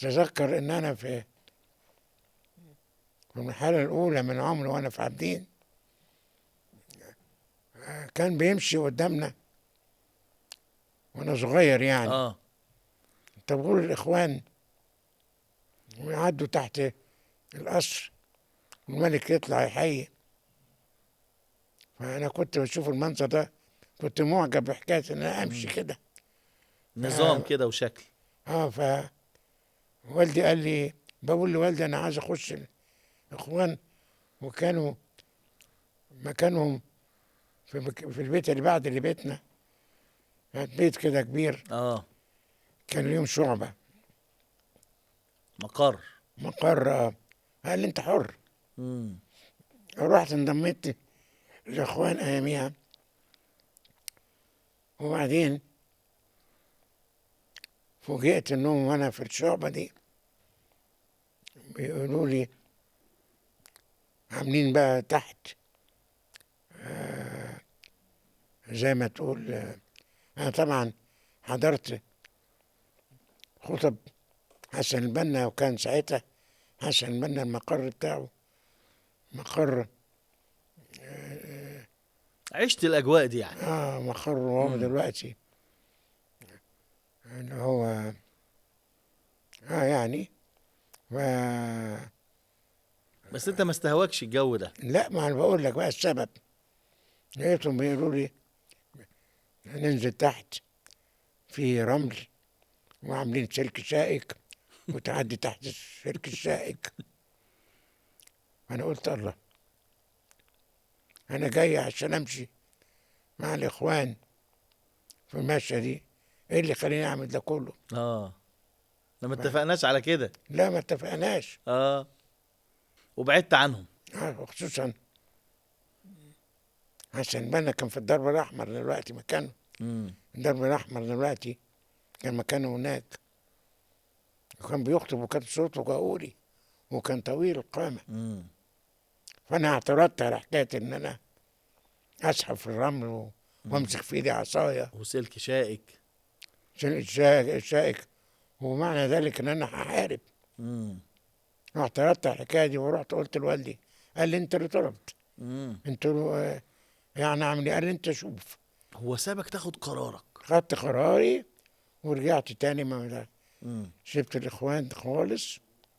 تذكر ان انا في المرحلة الأولى من عمري وأنا في عابدين، كان بيمشي قدامنا وأنا صغير يعني اه. طابور الإخوان، ويعدوا تحت القصر والملك يطلع يحيي. فأنا كنت بشوف المنظر ده، كنت معجب بحكاية إن أنا أمشي مم. كده. ف... نظام كده وشكل. فوالدي قال لي، بقول لوالدي أنا عايز أخش الإخوان. وكانوا مكانهم في البيت اللي بعد اللي بيتنا، كان بيت كده كبير، اه. كان ليهم شعبة مقر. مقر. قال لي أنت حر. مم. رحت انضميت للإخوان أياميها. وبعدين فوجئت إنهم وأنا في الشعبة دي بيقولوا لي عاملين بقى تحت زي ما تقول أنا طبعا حضرت خطب حسن البنا، وكان ساعتها حسن البنا المقر بتاعه مقر عشت الاجواء دي يعني. مقر هو مم. دلوقتي اللي هو يعني ف... بس انت ما استهواكش الجو ده؟ لا، ما أنا بقول لك بقى السبب. لقيتهم بيقولوا لي ننزل تحت في رمل وعاملين سلك شائك وتعدي تحت السلك الشائك. فأنا قلت الله، أنا جاي عشان أمشي مع الإخوان في المشية دي، إيه اللي خليني أعمل ده كله؟ اه. لما ف- اتفقناش على كده. لا، ما اتفقناش. اه. وبعدت عنهم. وخصوصا حسن بنا كان في الدرب الأحمر دلوقتي مكانه. مم. الدرب الأحمر دلوقتي كان مكانه هناك، وكان بيخطب وكان صوته جهوري وكان طويل القامة. مم. فأنا اعترضت على حكاية إن أنا أسحب في الرمل مم. وأمسك في إيدي عصاية وسلك شائك. شائك، ومعنى ذلك إن أنا هحارب. مم. اعترضت على الحكاية دي ورحت قلت لوالدي. قال لي أنت اللي طلبت. مم. قلت له يعني أعمل إيه؟ قال لي أنت شوف. هو سابك تاخد قرارك؟ خدت قراري ورجعت تاني، ما مم. سبت الإخوان خالص